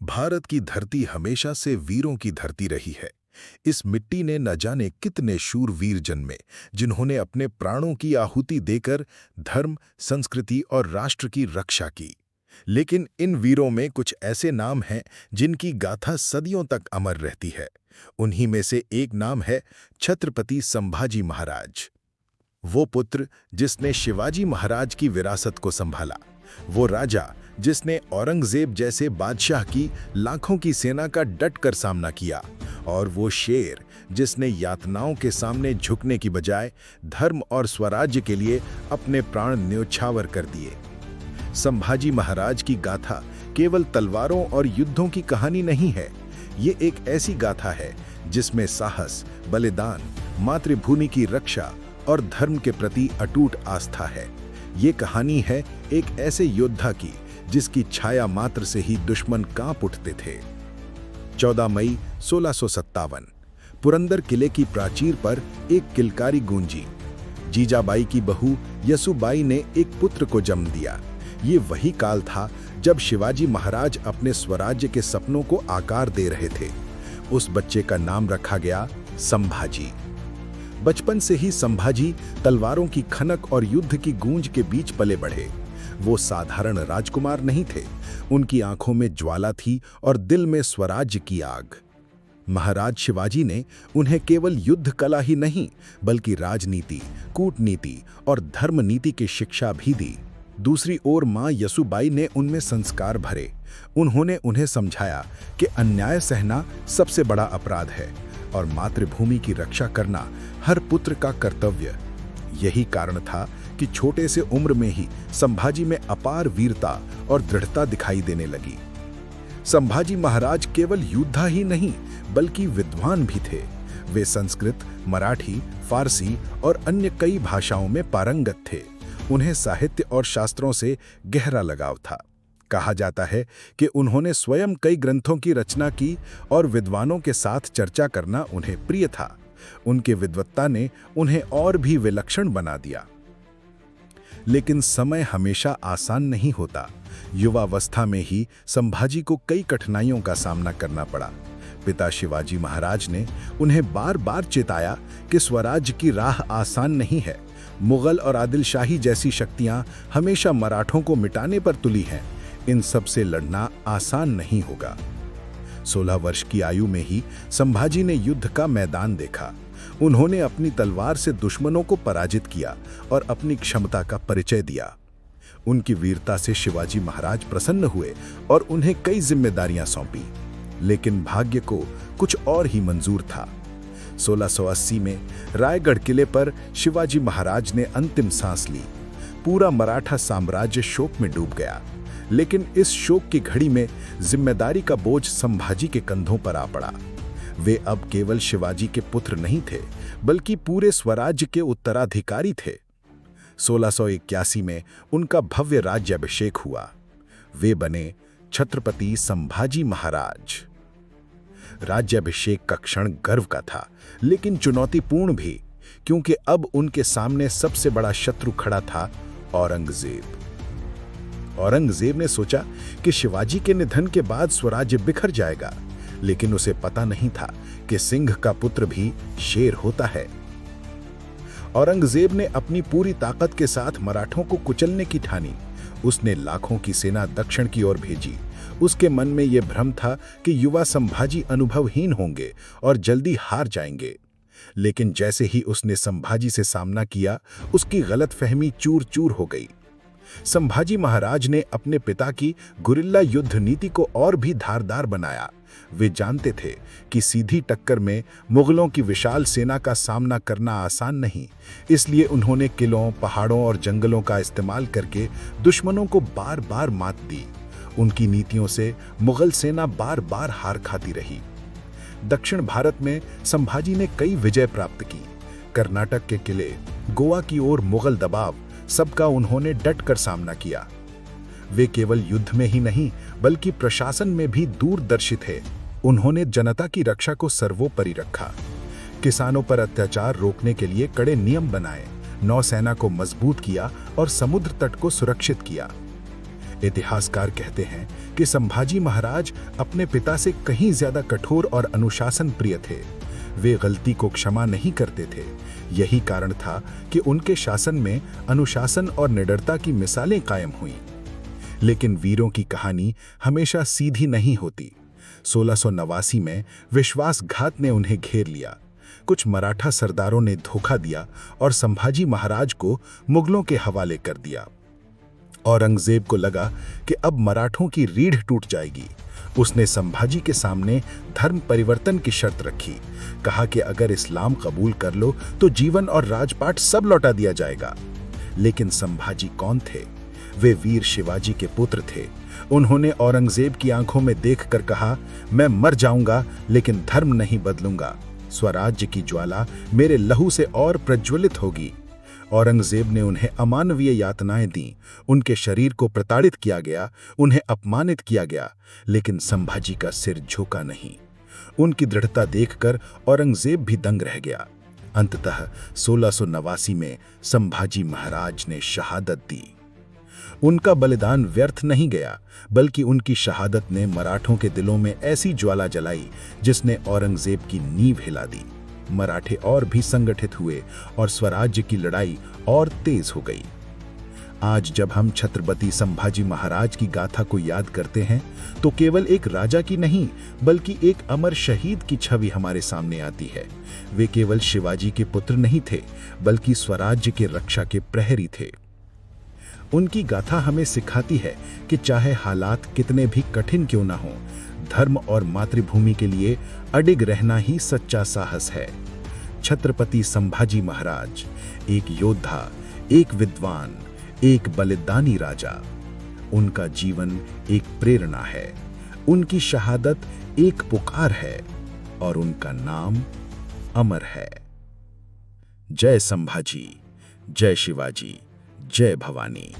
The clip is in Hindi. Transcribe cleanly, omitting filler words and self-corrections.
भारत की धरती हमेशा से वीरों की धरती रही है। इस मिट्टी ने न जाने कितने शूरवीर जन्मे, जिन्होंने अपने प्राणों की आहुति देकर धर्म, संस्कृति और राष्ट्र की रक्षा की। लेकिन इन वीरों में कुछ ऐसे नाम हैं जिनकी गाथा सदियों तक अमर रहती है। उन्हीं में से एक नाम है छत्रपति संभाजी महाराज। वो पुत्र जिसने शिवाजी महाराज की विरासत को संभाला, वो राजा जिसने औरंगजेब जैसे बादशाह की लाखों की सेना का डटकर सामना किया, और वो शेर जिसने यातनाओं के सामने झुकने की बजाय धर्म और स्वराज्य के लिए अपने प्राण न्योछावर कर दिए। संभाजी महाराज की गाथा केवल तलवारों और युद्धों की कहानी नहीं है। ये एक ऐसी गाथा है जिसमें साहस, बलिदान, मातृभूमि की रक्षा और धर्म के प्रति अटूट आस्था है। ये कहानी है एक ऐसे योद्धा की जिसकी छाया मात्र से ही दुश्मन कांप उठते थे। 14 मई 1657 पुरंदर किले की प्राचीर पर एक किलकारी गूंजी। जीजाबाई की बहू यसुबाई ने एक पुत्र को जन्म दिया। ये वही काल था जब शिवाजी महाराज अपने स्वराज्य के सपनों को आकार दे रहे थे। उस बच्चे का नाम रखा गया संभाजी। बचपन से ही संभाजी तलवारों की खनक और युद्ध की गूंज के बीच पले बढ़े। वो साधारण राजकुमार नहीं थे। उनकी आंखों में ज्वाला थी और दिल में स्वराज्य की आग। महाराज शिवाजी ने उन्हें केवल युद्ध कला ही नहीं, बल्कि राजनीति, कूटनीति और धर्म नीति की शिक्षा भी दी। दूसरी ओर मां यसुबाई ने उनमें संस्कार भरे। उन्होंने उन्हें समझाया कि अन्याय सहना सबसे बड़ा अपराध है और मातृभूमि की रक्षा करना हर पुत्र का कर्तव्य। यही कारण था कि छोटे से उम्र में ही संभाजी में अपार वीरता और दृढ़ता दिखाई देने लगी। संभाजी महाराज केवल योद्धा ही नहीं, बल्कि विद्वान भी थे। वे संस्कृत, मराठी, फारसी और अन्य कई भाषाओं में पारंगत थे। उन्हें साहित्य और शास्त्रों से गहरा लगाव था। कहा जाता है कि उन्होंने स्वयं कई ग्रंथों की रचना की और विद्वानों के साथ चर्चा करना उन्हें प्रिय था। उनके विद्वत्ता ने उन्हें और भी विलक्षण बना दिया। लेकिन समय हमेशा आसान नहीं होता। युवावस्था में ही संभाजी को कई कठिनाइयों का सामना करना पड़ा। पिता शिवाजी महाराज ने उन्हें बार बार चेताया कि स्वराज्य की राह आसान नहीं है। मुगल और आदिलशाही जैसी शक्तियां हमेशा मराठों को मिटाने पर तुली हैं। इन सब से लड़ना आसान नहीं होगा। 16 वर्ष की आयु में ही संभाजी ने युद्ध का मैदान देखा। उन्होंने अपनी तलवार से दुश्मनों को पराजित किया और अपनी क्षमता का परिचय दिया। उनकी वीरता से शिवाजी महाराज प्रसन्न हुए और उन्हें कई जिम्मेदारियां सौंपी। लेकिन भाग्य को कुछ और ही मंजूर था। 1680 में रायगढ़ किले पर शिवाजी महाराज ने अंतिम सांस ली। पूरा मराठा साम्राज्य शोक में डूब गया। लेकिन इस शोक की घड़ी में जिम्मेदारी का बोझ संभाजी के कंधों पर आ पड़ा। वे अब केवल शिवाजी के पुत्र नहीं थे, बल्कि पूरे स्वराज्य के उत्तराधिकारी थे। 1681 में उनका भव्य राज्याभिषेक हुआ। वे बने छत्रपति संभाजी महाराज। राज्याभिषेक का क्षण गर्व का था, लेकिन चुनौतीपूर्ण भी, क्योंकि अब उनके सामने सबसे बड़ा शत्रु खड़ा था, औरंगजेब। औरंगजेब ने सोचा कि शिवाजी के निधन के बाद स्वराज्य बिखर जाएगा, लेकिन उसे पता नहीं था कि सिंह का पुत्र भी शेर होता है। औरंगजेब ने अपनी पूरी ताकत के साथ मराठों को कुचलने की ठानी। उसने लाखों की सेना दक्षिण की ओर भेजी। उसके मन में यह भ्रम था कि युवा संभाजी अनुभवहीन होंगे और जल्दी हार जाएंगे। लेकिन जैसे ही उसने संभाजी से सामना किया, उसकी गलतफहमी चूर चूर हो गई। संभाजी महाराज ने अपने पिता की गुरिल्ला युद्ध नीति को और भी धारदार बनाया। वे जानते थे कि सीधी टक्कर में मुगलों की विशाल सेना का सामना करना आसान नहीं। इसलिए उन्होंने किलों, पहाड़ों और जंगलों का इस्तेमाल करके दुश्मनों को बार बार मात दी। उनकी नीतियों से मुगल सेना बार बार हार खाती रही। दक्षिण भारत में संभाजी ने कई विजय प्राप्त की। कर्नाटक के किले, गोवा की ओर मुगल दबाव, सबका उन्होंने डटकर सामना किया। वे केवल युद्ध में ही नहीं, बल्कि प्रशासन में भी दूरदर्शी थे। उन्होंने जनता की रक्षा को सर्वोपरि रखा। किसानों पर अत्याचार रोकने के लिए कड़े नियम बनाए, नौसेना को मजबूत किया और समुद्र तट को सुरक्षित किया। इतिहासकार कहते हैं कि संभाजी महाराज अपने पिता से कहीं ज्यादा कठोर और अनुशासन प्रिय थे। वे गलती को क्षमा नहीं करते थे। यही कारण था कि उनके शासन में अनुशासन और निडरता की मिसालें कायम हुईं। लेकिन वीरों की कहानी हमेशा सीधी नहीं होती। 1689 में विश्वासघात ने उन्हें घेर लिया। कुछ मराठा सरदारों ने धोखा दिया और संभाजी महाराज को मुगलों के हवाले कर दिया। औरंगजेब को लगा कि अब मराठों की रीढ़ टूट जाएगी। उसने संभाजी के सामने धर्म परिवर्तन की शर्त रखी। कहा कि अगर इस्लाम कबूल कर लो तो जीवन और राजपाट सब लौटा दिया जाएगा। लेकिन संभाजी कौन थे? वे वीर शिवाजी के पुत्र थे। उन्होंने औरंगजेब की आंखों में देखकर कहा, मैं मर जाऊंगा लेकिन धर्म नहीं बदलूंगा। स्वराज्य की ज्वाला मेरे लहू से और प्रज्वलित होगी। औरंगजेब ने उन्हें अमानवीय यातनाएं दी। उनके शरीर को प्रताड़ित किया गया, उन्हें अपमानित किया गया, लेकिन संभाजी का सिर झुका नहीं। उनकी दृढ़ता देखकर औरंगजेब भी दंग रह गया। अंततः 1689 में संभाजी महाराज ने शहादत दी। उनका बलिदान व्यर्थ नहीं गया, बल्कि उनकी शहादत ने मराठों के दिलों में ऐसी ज्वाला जलाई जिसने औरंगजेब की नींव हिला दी। मराठे और भी संगठित हुए और स्वराज्य की लड़ाई और तेज हो गई। आज जब हम छत्रपति संभाजी महाराज की गाथा को याद करते हैं तो केवल एक राजा की नहीं बल्कि एक अमर शहीद की छवि हमारे सामने आती है। वे केवल शिवाजी के पुत्र नहीं थे बल्कि स्वराज्य के रक्षा के प्रहरी थे। उनकी गाथा हमें सिखाती है कि चाहे हालात कितने भी कठिन क्यों ना हो, धर्म और मातृभूमि के लिए अडिग रहना ही सच्चा साहस है। छत्रपति संभाजी महाराज एक योद्धा, एक विद्वान, एक बलिदानी राजा। उनका जीवन एक प्रेरणा है, उनकी शहादत एक पुकार है और उनका नाम अमर है। जय संभाजी, जय शिवाजी, जय भवानी।